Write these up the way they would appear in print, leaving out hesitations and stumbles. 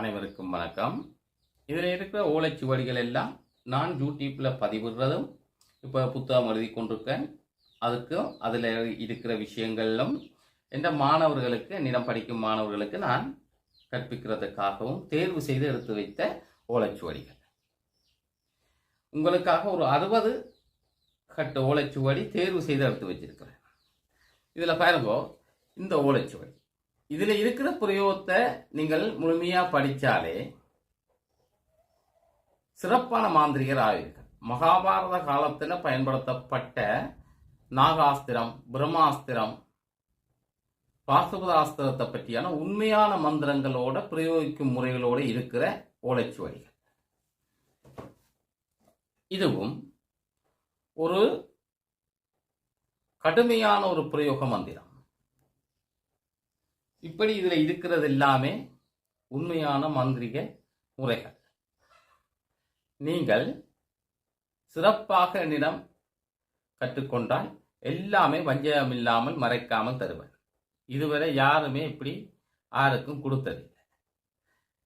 அனைவருக்கும் வணக்கம். இதில் இருக்கிற ஓலைச்சுவடிகள் எல்லாம் நான் யூடியூப்பில் பதிவிடுறதும் இப்போ புத்தகம் எழுதி கொண்டிருக்கேன். அதுக்கும் அதில் இருக்கிற விஷயங்களும் எந்த மாணவர்களுக்கு என்னிடம் படிக்கும் மாணவர்களுக்கு நான் கற்பிக்கிறதுக்காகவும் தேர்வு செய்து எடுத்து வைத்த ஓலைச்சுவடிகள். உங்களுக்காக ஒரு 60 கட்டு ஓலைச்சுவடி தேர்வு செய்து எடுத்து வச்சிருக்கிறேன். இதில் பாருங்கோ, இந்த ஓலைச்சுவடி இதில் இருக்கிற பிரயோகத்தை நீங்கள் முழுமையாக படித்தாலே சிறப்பான மாந்திரிகர் ஆவீர்கள். மகாபாரத காலத்தில் பயன்படுத்தப்பட்ட நாகாஸ்திரம், பிரம்மாஸ்திரம், பாசுபதாஸ்திரத்தை பற்றியான உண்மையான மந்திரங்களோட பிரயோகிக்கும் முறைகளோடு இருக்கிற ஓலைச்சுவடிகள். இதுவும் ஒரு கடுமையான ஒரு பிரயோக மந்திரம். இப்படி இதில் இருக்கிறது எல்லாமே உண்மையான மாந்திரிக முறைகள். நீங்கள் சிறப்பாக என்னிடம் கற்றுக்கொண்டால் எல்லாமே வஞ்சகம் இல்லாமல் மறைக்காமல் தருவேன். இதுவரை யாருமே இப்படி யாருக்கும் கொடுத்ததில்லை.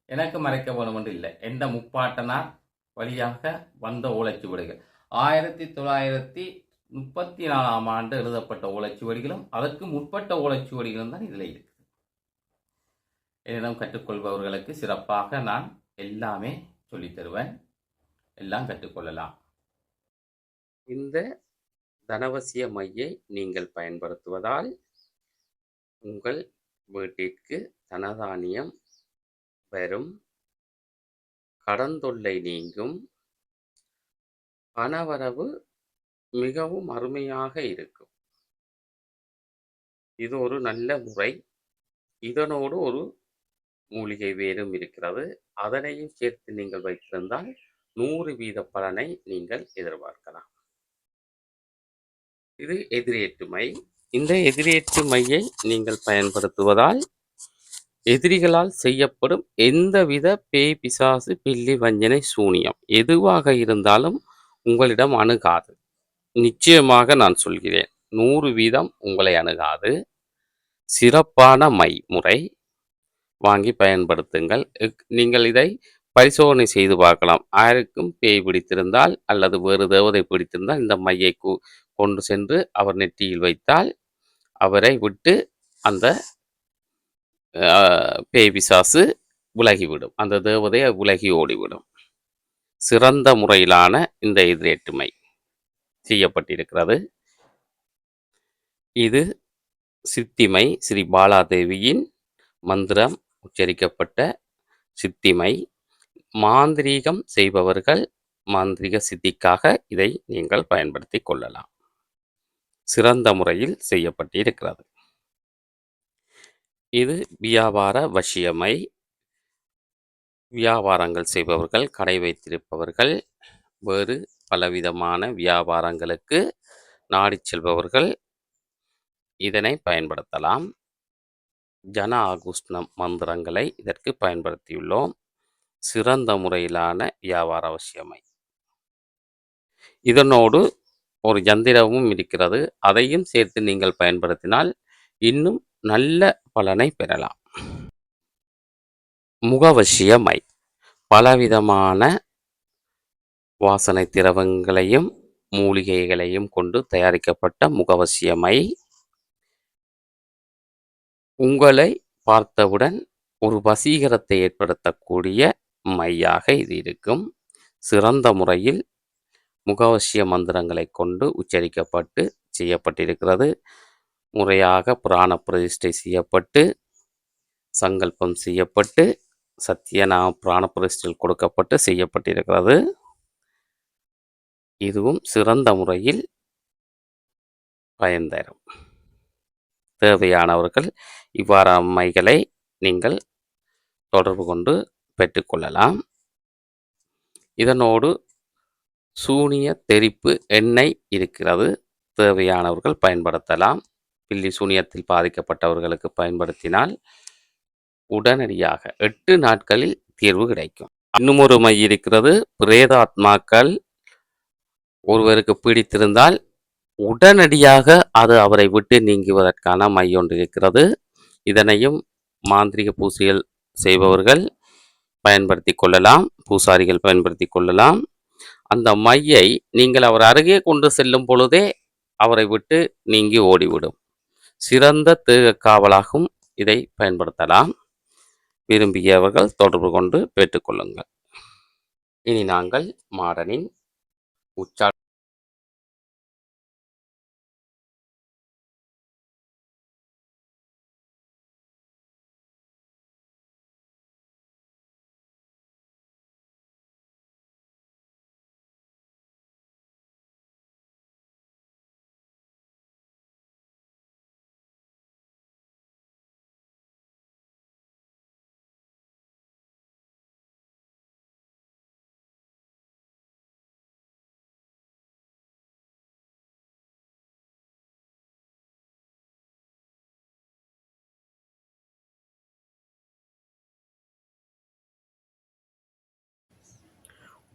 எனக்கு மறைக்க வேணும் என்று இல்லை. எந்த முப்பாட்டனார் வழியாக வந்த ஓலைச்சுவடிகள் 1934ஆம் ஆண்டு எழுதப்பட்ட ஓலைச்சுவடிகளும் அதற்கு முற்பட்ட ஓலைச்சுவடிகளும் தான் இதில் இருக்கு. என்னிடம் கற்றுக்கொள்பவர்களுக்கு சிறப்பாக நான் எல்லாமே சொல்லித் தருவேன். எல்லாம் கற்றுக்கொள்ளலாம். இந்த தனவசிய மையை நீங்கள் பயன்படுத்துவதால் உங்கள் வீட்டிற்கு தனதானியம் வரும், கடன் தொல்லை நீங்கும், பணவரவு மிகவும் அருமையாக இருக்கும். இது ஒரு நல்ல முறை. இதனோடு ஒரு மூலிகை வேரும் இருக்கிறது. அதனையும் சேர்த்து நீங்கள் வைத்திருந்தால் 100% பலனை நீங்கள் எதிர்பார்க்கலாம். இது எதிரேற்று மை. இந்த எதிரேற்று மையை நீங்கள் பயன்படுத்துவதால் எதிரிகளால் செய்யப்படும் எந்தவித பேய், பிசாசு, பில்லி, வஞ்சனை, சூனியம் எதுவாக இருந்தாலும் உங்களிடம் அணுகாது. நிச்சயமாக நான் சொல்கிறேன், 100% உங்களை அணுகாது. சிறப்பான மை முறை. வாங்கி பயன்படுத்துங்கள். நீங்கள் இதை பரிசோதனை செய்து பார்க்கலாம். யாருக்கும் பேய் பிடித்திருந்தால் அல்லது வேறு தேவதை பிடித்திருந்தால் இந்த மையை கொண்டு சென்று அவர் நெற்றியில் வைத்தால் அவரை விட்டு அந்த பேய், பிசாசு விலகிவிடும். அந்த தேவதை விலகி ஓடிவிடும். சிறந்த முறையிலான இந்த எதிரேற்று மை செய்யப்பட்டிருக்கிறது. இது சித்திமை, ஸ்ரீ பாலாதேவியின் மந்திரம் உச்சரிக்கப்பட்ட சித்திமை. மாந்திரீகம் செய்பவர்கள் மாந்திரிக சித்திக்காக இதை நீங்கள் பயன்படுத்தி கொள்ளலாம். சிறந்த முறையில் செய்யப்பட்டிருக்கிறது. இது வியாபார வசியமை. வியாபாரங்கள் செய்பவர்கள், கடை வைத்திருப்பவர்கள், வேறு பலவிதமான வியாபாரங்களுக்கு நாடி செல்பவர்கள் இதனை பயன்படுத்தலாம். ஜன ஆகுஷ்ணம் மந்திரங்களை இதற்கு பயன்படுத்தியுள்ளோம். சிறந்த முறையிலான வியாபார அவசியமை. இதனோடு ஒரு யந்திரமும் இருக்கிறது. அதையும் சேர்த்து நீங்கள் பயன்படுத்தினால் இன்னும் நல்ல பலனை பெறலாம். முகவசியமை. பலவிதமான வாசனை திரவங்களையும் மூலிகைகளையும் கொண்டு தயாரிக்கப்பட்ட முகவசியமை. உங்களை பார்த்தவுடன் ஒரு வசீகரத்தை ஏற்படுத்தக்கூடிய மையாக இது இருக்கும். சிறந்த முறையில் முகவசிய மந்திரங்களை கொண்டு உச்சரிக்கப்பட்டு செய்யப்பட்டிருக்கிறது. முறையாக புராண பிரதிஷ்டை செய்யப்பட்டு, சங்கல்பம் செய்யப்பட்டு, சத்தியநாம புராண பிரதிஷ்டையில் கொடுக்கப்பட்டு செய்யப்பட்டிருக்கிறது. இதுவும் சிறந்த முறையில் பயன் தரும். தேவையானவர்கள் இவ்வாறான மைகளை நீங்கள் தொடர்பு கொண்டு பெற்றுக்கொள்ளலாம். இதனோடு சூனிய தெரிப்பு எண்ணெய் இருக்கிறது. தேவையானவர்கள் பயன்படுத்தலாம். பில்லி சூனியத்தில் பாதிக்கப்பட்டவர்களுக்கு பயன்படுத்தினால் உடனடியாக 8 நாட்களில் தீர்வு கிடைக்கும். இன்னும் ஒரு மை இருக்கிறது. பிரேதாத்மாக்கள் ஒருவருக்கு பிடித்திருந்தால் உடனடியாக அது அவரை விட்டு நீங்குவதற்கான மை ஒன்று இருக்கிறது. இதனையும் மாந்திரிக பூசைகள் செய்பவர்கள் பயன்படுத்தி கொள்ளலாம், பூசாரிகள் பயன்படுத்தி கொள்ளலாம். அந்த மையை நீங்கள் அவர் அருகே கொண்டு செல்லும் பொழுதே அவரை விட்டு நீங்கி ஓடிவிடும். சிறந்த தேக காவலாகவும் இதை பயன்படுத்தலாம். விரும்பியவர்கள் தொடர்பு கொண்டு பெற்றுக்கொள்ளுங்கள். இனி நாங்கள் மாடனின் உச்சா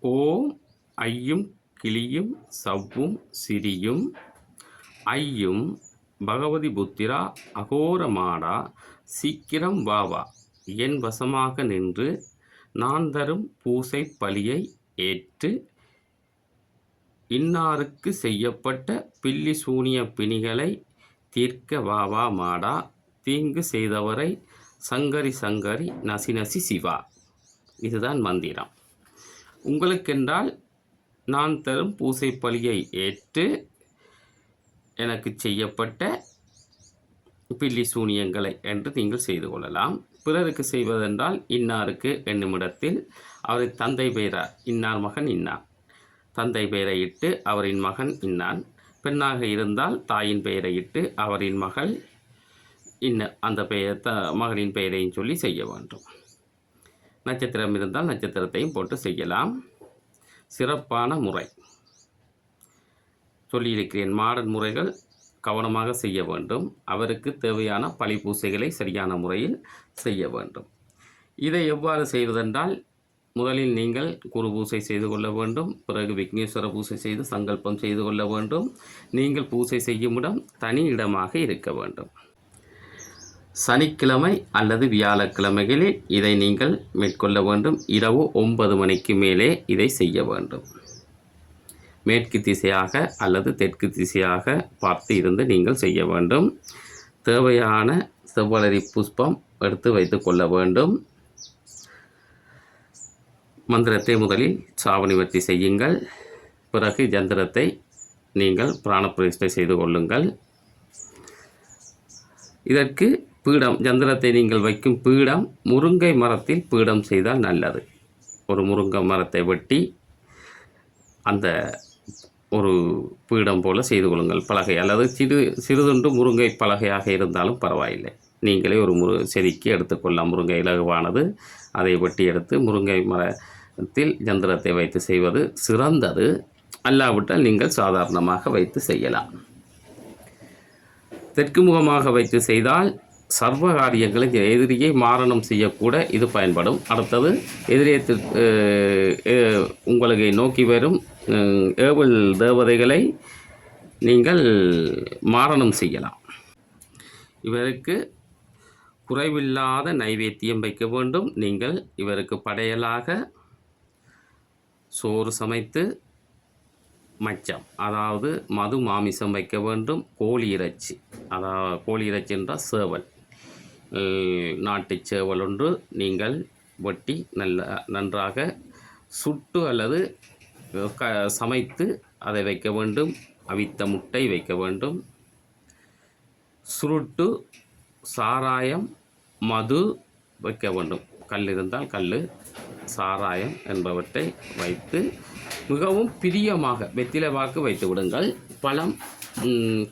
ஓம் ஐயும் கிளியும் சவ்வும் சிரியும் ஐயும் பகவதி புத்திரா அகோர மாடா சீக்கிரம் வாவா என் வசமாக நின்று நான் தரும் பூசை பலியை ஏற்று இன்னாருக்கு செய்யப்பட்ட பில்லி சூனிய பிணிகளை தீர்க்க வாவா மாடா தீங்கு செய்தவரை சங்கரி சங்கரி நசி நசி சிவா. இதுதான் மந்திரம். உங்களுக்கென்றால் நான் தரும் பூசை பலியை ஏற்று எனக்கு செய்யப்பட்ட பில்லி சூனியங்களை என்று நீங்கள் செய்து கொள்ளலாம். பிறருக்கு செய்வதென்றால் இன்னாருக்கு என்னுமிடத்தில் அவரை தந்தை பெயரார் இன்னார் மகன் இன்னார் தந்தை பெயரை இட்டு அவரின் மகன் இன்னான், பெண்ணாக இருந்தால் தாயின் பெயரை இட்டு அவரின் மகள் அந்த பெயர் மகளின் பெயரையும் சொல்லி செய்ய வேண்டும். நட்சத்திரம் இருந்தால் நட்சத்திரத்தையும் போட்டு செய்யலாம். சிறப்பான முறை சொல்லியிருக்கிறேன். மாடர்ன் முறைகள் கவனமாக செய்ய வேண்டும். அவருக்கு தேவையான பழி பூசைகளை சரியான முறையில் செய்ய வேண்டும். இதை எவ்வாறு செய்வதென்றால், முதலில் நீங்கள் குரு பூசை செய்து கொள்ள வேண்டும். பிறகு விக்னேஸ்வர பூசை செய்து சங்கல்பம் செய்து கொள்ள வேண்டும். நீங்கள் பூசை செய்யும் இடம் தனி இடமாக இருக்க வேண்டும். சனிக்கிழமை அல்லது வியாழக்கிழமைகளில் இதை நீங்கள் மேற்கொள்ள வேண்டும். இரவு 9 மணிக்கு மேலே இதை செய்ய வேண்டும். மேற்கு திசையாக அல்லது தெற்கு திசையாக பார்த்து இருந்து நீங்கள் செய்ய வேண்டும். தேவையான செவ்வளரி புஷ்பம் எடுத்து வைத்து கொள்ள வேண்டும். மந்திரத்தை முதலில் சாவணிவர்த்தி செய்யுங்கள். பிறகு ஜந்திரத்தை நீங்கள் பிராணப்பிரதிஷ்டை செய்து கொள்ளுங்கள். இதற்கு பீடம், ஜந்திரத்தை நீங்கள் வைக்கும் பீடம் முருங்கை மரத்தில் பீடம் செய்தால் நல்லது. ஒரு முருங்கை மரத்தை வெட்டி அந்த ஒரு பீடம் போல் செய்து கொள்ளுங்கள். பலகை அல்லது சிறுதுண்டு முருங்கை பலகையாக இருந்தாலும் பரவாயில்லை. நீங்களே ஒரு செதுக்கி எடுத்துக்கொள்ளலாம். முருங்கை இலகுவானது, அதை வெட்டி எடுத்து முருங்கை மரத்தில் ஜந்திரத்தை வைத்து செய்வது சிறந்தது. அல்லாவிட்டால் நீங்கள் சாதாரணமாக வைத்து செய்யலாம். தெற்கு முகமாக வைத்து செய்தால் சர்வ காரியங்களை எதிரியை மாரணம் செய்யக்கூட இது பயன்படும். அடுத்தது எதிரியத்திற்கு உங்களை நோக்கி வரும் ஏவல் தேவதைகளை நீங்கள் மாரணம் செய்யலாம். இவருக்கு குறைவில்லாத நைவேத்தியம் வைக்க வேண்டும். நீங்கள் இவருக்கு படையலாக சோறு சமைத்து மச்சம், அதாவது மது மாமிசம் வைக்க வேண்டும். கோழி இறைச்சி, அதாவது கோழி இறைச்சி என்றால் சேவல், நாட்டு சேவல் ஒன்று நீங்கள் வெட்டி நன்றாக சுட்டு அல்லது சமைத்து அதை வைக்க வேண்டும். அவித்த முட்டை வைக்க வேண்டும். சுருட்டு, சாராயம், மது வைக்க வேண்டும். கல் இருந்தால் கல், சாராயம் என்பவற்றை வைத்து மிகவும் பிரியமாக வெற்றிலை வாக்கு வைத்து விடுங்கள். பழம்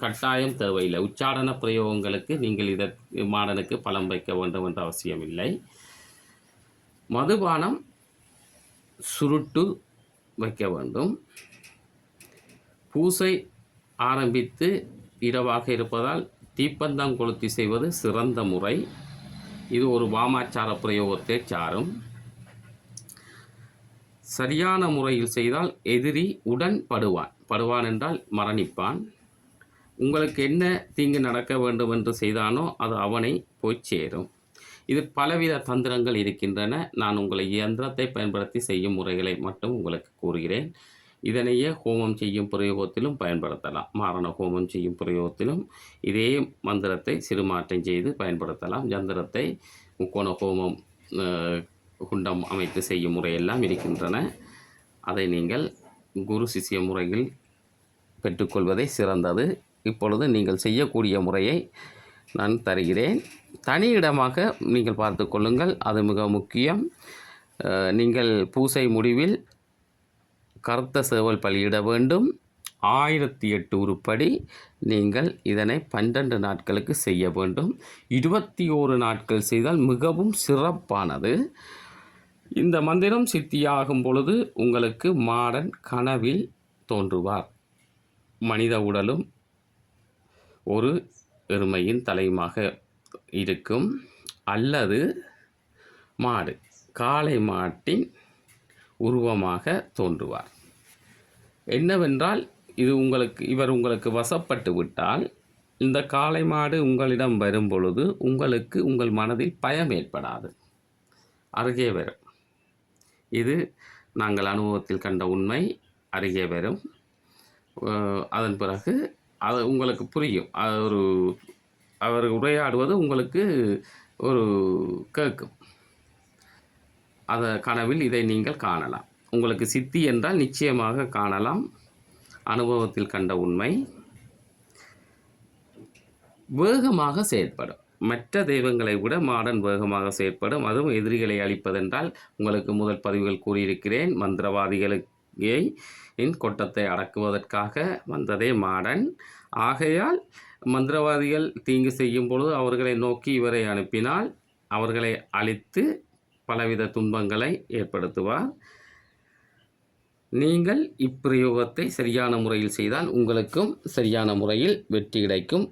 கட்டாயம் தேவையில்லை. உச்சாரண பிரயோகங்களுக்கு நீங்கள் மாடனுக்கு பழம் வைக்க வேண்டும் என்ற அவசியமில்லை. மதுபானம், சுருட்டு வைக்க வேண்டும். பூசை ஆரம்பித்து இரவாக இருப்பதால் தீப்பந்தம் கொளுத்தி செய்வது சிறந்த முறை. இது ஒரு வாமாச்சார பிரயோகத்தை சாரும். சரியான முறையில் செய்தால் எதிரி உடன் படுவான் என்றால் மரணிப்பான். உங்களுக்கு என்ன தீங்கு நடக்க வேண்டும் என்று செய்தானோ அது அவனை போய் சேரும். இது பலவித தந்திரங்கள் இருக்கின்றன. நான் உங்களை இயந்திரத்தை பயன்படுத்தி செய்யும் முறைகளை மட்டும் உங்களுக்கு கூறுகிறேன். இதனையே ஹோமம் செய்யும் பிரயோகத்திலும் பயன்படுத்தலாம். மாரண ஹோமம் செய்யும் பிரயோகத்திலும் இதே மந்திரத்தை சிறு மாற்றம் செய்து பயன்படுத்தலாம். யந்திரத்தை முக்கோண ஹோமம் குண்டம் அமைத்து செய்யும் முறையெல்லாம் இருக்கின்றன. அதை நீங்கள் குரு சிஷ்ய முறையில் பெற்றுக்கொள்வதே சிறந்தது. இப்பொழுது நீங்கள் செய்யக்கூடிய முறையை நான் தருகிறேன். தனி இடமாக நீங்கள் பார்த்து கொள்ளுங்கள், அது மிக முக்கியம். நீங்கள் பூசை முடிவில் கருத்த சேவல் பலியிட வேண்டும். 1008 உருப்படி நீங்கள் இதனை 12 நாட்களுக்கு செய்ய வேண்டும். 21 நாட்கள் செய்தால் மிகவும் சிறப்பானது. இந்த மந்திரம் சித்தியாகும் பொழுது உங்களுக்கு மாடன் கனவில் தோன்றுவார். மனித உடலும் ஒரு எருமையின் தலையுமாக இருக்கும், அல்லது மாடு காளை மாட்டின் உருவமாக தோன்றுவார். என்னவென்றால் இவர் உங்களுக்கு வசப்பட்டு விட்டால் இந்த காளை மாடு உங்களிடம் வரும் பொழுது உங்களுக்கு உங்கள் மனதில் பயம் ஏற்படாது, அருகே வரும். இது நாங்கள் அனுபவத்தில் கண்ட உண்மை. அருகே வரும். அதன் பிறகு அது உங்களுக்கு புரியும். அவர் உரையாடுவது உங்களுக்கு ஒரு கேட்கும். கனவில் இதை நீங்கள் காணலாம். உங்களுக்கு சித்தி என்றால் நிச்சயமாக காணலாம். அனுபவத்தில் கண்ட உண்மை. வேகமாக செயற்படும். மற்ற தெய்வங்களை விட மாடன் வேகமாக செயற்படும். அதுவும் எதிரிகளை அழிப்பதென்றால் உங்களுக்கு முதல் பதிவுகள் கூறியிருக்கிறேன். மந்திரவாதிகளின் கொட்டத்தை அடக்குவதற்காக வந்ததே மாடன். ஆகையால் மந்திரவாதிகள் தீங்கு செய்யும் பொழுது அவர்களை நோக்கி இவரை அனுப்பினால் அவர்களை அழித்து பலவித துன்பங்களை ஏற்படுத்துவார். நீங்கள் இப்பிரயோகத்தை சரியான முறையில் செய்தால் உங்களுக்கும் சரியான முறையில் வெற்றி கிடைக்கும்.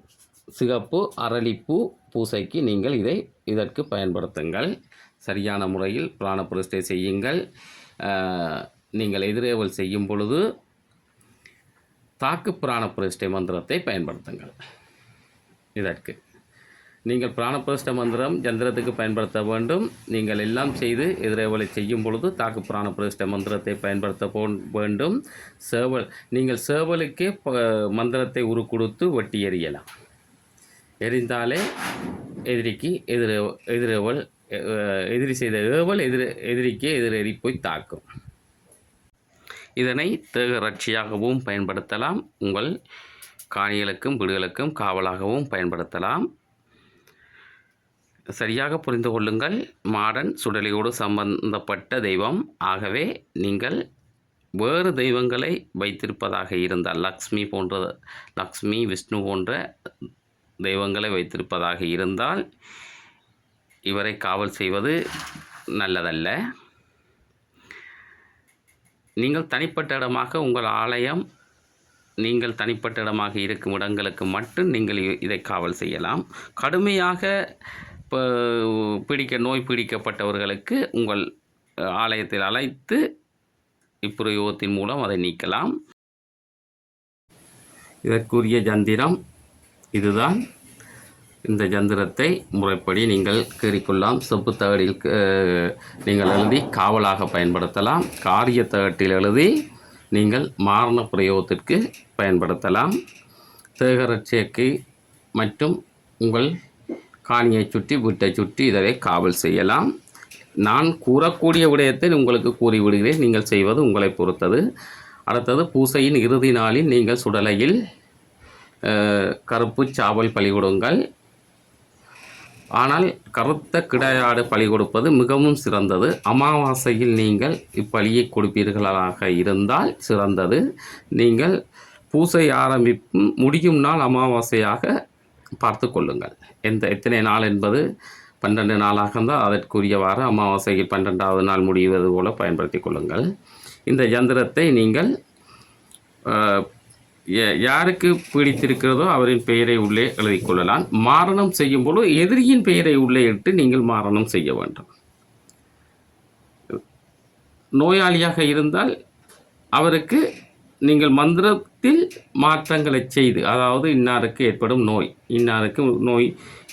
சிகப்பு அரளிப்பூ பூசைக்கு நீங்கள் இதற்கு பயன்படுத்துங்கள். சரியான முறையில் பிராண பிரதிஷ்டை செய்யுங்கள். நீங்கள் எதிரேவல் செய்யும் பொழுது தாக்கு பிராண பிரதிஷ்டை மந்திரத்தை பயன்படுத்துங்கள். இதற்கு நீங்கள் பிராணபிரதிஷ்டை மந்திரம் யந்திரத்துக்கு பயன்படுத்த வேண்டும். நீங்கள் எல்லாம் செய்து எதிரேவலை செய்யும் பொழுது தாக்கு பிராணபிரதிஷ்டை மந்திரத்தை பயன்படுத்த வேண்டும். நீங்கள் சேவலுக்கே மந்திரத்தை உருக்கொடுத்து வெட்டி எறியலாம். எறிந்தாலே எதிரிக்கு எதிரி செய்த ஏவல் எதிரிக்கே எதிரெறி போய் தாக்கும். இதனை தேக ரட்சியாகவும் பயன்படுத்தலாம். உங்கள் காணிகளுக்கும் வீடுகளுக்கும் காவலாகவும் பயன்படுத்தலாம். சரியாக புரிந்து கொள்ளுங்கள். மாடன் சுடலையோடு சம்பந்தப்பட்ட தெய்வம். ஆகவே நீங்கள் வேறு தெய்வங்களை வைத்திருப்பதாக இருந்தால் லக்ஷ்மி விஷ்ணு போன்ற தெய்வங்களை வைத்திருப்பதாக இருந்தால் இவரை காவல் செய்வது நல்லதல்ல. நீங்கள் தனிப்பட்ட இடமாக உங்கள் ஆலயம் நீங்கள் தனிப்பட்ட இடமாக இருக்கும் இடங்களுக்கு மட்டும் நீங்கள் இதை காவல் செய்யலாம். கடுமையாக நோய் பீடிக்கப்பட்டவர்களுக்கு உங்கள் ஆலயத்தில் அழைத்து இப்பிரயோகத்தின் மூலம் அதை நீக்கலாம். இதற்குரிய ஜந்திரம் இதுதான். இந்த ஜந்திரத்தை முறைப்படி நீங்கள் கீறிக்கொள்ளலாம். செப்பு தகடில் நீங்கள் எழுதி காவலாக பயன்படுத்தலாம். காரிய தகட்டில் எழுதி நீங்கள் மாரண பிரயோகத்திற்கு பயன்படுத்தலாம். தேகரட்சைக்கு மற்றும் உங்கள் காணியை சுற்றி வீட்டை சுற்றி இதனை காவல் செய்யலாம். நான் கூறக்கூடிய விடயத்தை உங்களுக்கு கூறிவிடுகிறேன். நீங்கள் செய்வது உங்களை பொறுத்தது. அடுத்தது பூசையின் இறுதி நாளில் நீங்கள் சுடலையில் கருப்பு சாவல் பலி கொடுங்கள். ஆனால் கருத்த கிடையாடு பலி கொடுப்பது மிகவும் சிறந்தது. அமாவாசையில் நீங்கள் இப்பலியை கொடுப்பீர்களாக இருந்தால் சிறந்தது. நீங்கள் பூசை முடியும் நாள் அமாவாசையாக பார்த்து கொள்ளுங்கள். எத்தனை நாள் என்பது 12 நாளாக இருந்தால் அதற்குரியவாறு அமாவாசையில் 12வது நாள் முடிவது போல பயன்படுத்தி கொள்ளுங்கள். இந்த யந்திரத்தை நீங்கள் யாருக்கு பிடித்திருக்கிறதோ அவரின் பெயரை உள்ளே எழுதி கொள்ளலாம். மாரணம் செய்யும் பொழுது எதிரியின் பெயரை உள்ளே இட்டு நீங்கள் மாரணம் செய்ய வேண்டும். நோயாளியாக இருந்தால் அவருக்கு நீங்கள் சரீரத்தில் மாற்றங்களை செய்து, அதாவது இன்னாருக்கு ஏற்படும் நோய், இன்னாருக்கு நோய்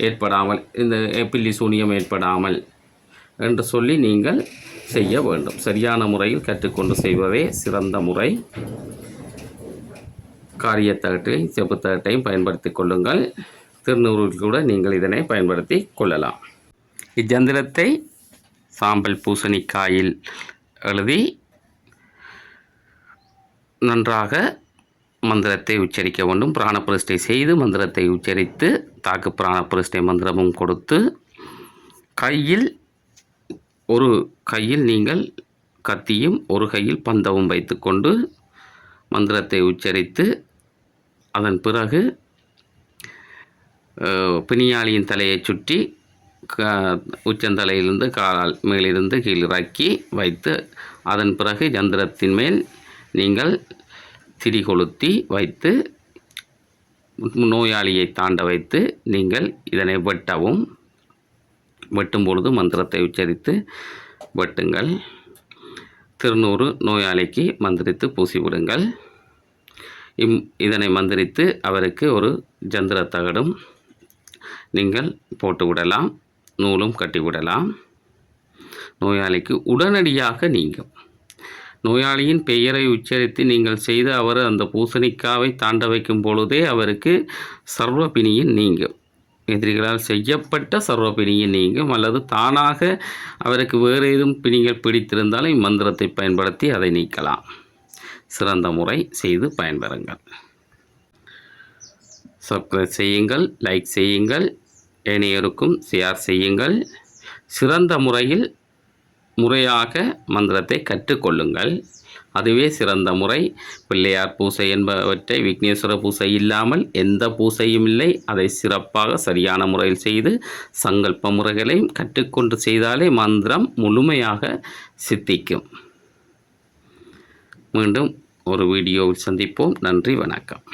ஏற்படாமல், இந்த பில்லி சூனியம் ஏற்படாமல் என்று சொல்லி நீங்கள் செய்ய வேண்டும். சரியான முறையில் கற்றுக்கொண்டு செய்வதே சிறந்த முறை. காரியத்தகட்டையும் செப்புத்தகட்டையும் பயன்படுத்தி கொள்ளுங்கள். திருநூறில் கூட நீங்கள் இதனை பயன்படுத்தி கொள்ளலாம். இச்சந்திரத்தை சாம்பல் பூசணிக்காயில் எழுதி நன்றாக மந்திரத்தை உச்சரிக்க வேண்டும். பிராணப்பிரதிஷ்டை செய்து மந்திரத்தை உச்சரித்து தாக்கு பிராணப்பிரதிஷ்டை மந்திரமும் கொடுத்து, ஒரு கையில் நீங்கள் கத்தியும் ஒரு கையில் பந்தவும் வைத்துக்கொண்டு மந்திரத்தை உச்சரித்து, அதன் பிறகு பிணியாளியின் தலையை சுற்றி உச்சந்தலையிலிருந்து காலால் மேலிருந்து கீழிறக்கி வைத்து, அதன் பிறகு யந்திரத்தின் மேல் நீங்கள் திரி கொளுத்தி வைத்து நோயாளியை தாண்ட வைத்து நீங்கள் இதனை வெட்டவும். வெட்டும் பொழுது மந்திரத்தை உச்சரித்து வெட்டுங்கள். திருநூறு நோயாளிக்கு மந்திரித்து பூசிவிடுங்கள். இதனை மந்திரித்து அவருக்கு ஒரு ஜந்திர தகடும் நீங்கள் போட்டுவிடலாம், நூலும் கட்டிவிடலாம். நோயாளிக்கு உடனடியாக நீங்கும். நோயாளியின் பெயரை உச்சரித்து நீங்கள் செய்து அவர் அந்த பூசணிக்காவை தாண்ட வைக்கும் பொழுதே அவருக்கு சர்வபிணியின் நீங்கும். எதிரிகளால் செய்யப்பட்ட சர்வபிணியின் நீங்கும். அல்லது தானாக அவருக்கு வேறு ஏதும் பிணிகள் பிடித்திருந்தாலும் இம்மந்திரத்தை பயன்படுத்தி அதை நீக்கலாம். சிறந்த முறை, செய்து பயன்பெறுங்கள். சப்ஸ்கிரைப் செய்யுங்கள், லைக் செய்யுங்கள், ஏனையோருக்கும் ஷேர் செய்யுங்கள். சிறந்த முறையாக மந்திரத்தை கற்றுக்கொள்ளுங்கள். அதுவே சிறந்த முறை. பிள்ளையார் பூசை என்பவற்றை விக்னேஸ்வர பூசை இல்லாமல் எந்த பூசையும் இல்லை. அதை சிறப்பாக சரியான முறையில் செய்து சங்கல்ப முறைகளையும் கற்றுக்கொண்டு செய்தாலே மந்திரம் முழுமையாக சித்திக்கும். மீண்டும் ஒரு வீடியோவில் சந்திப்போம். நன்றி, வணக்கம்.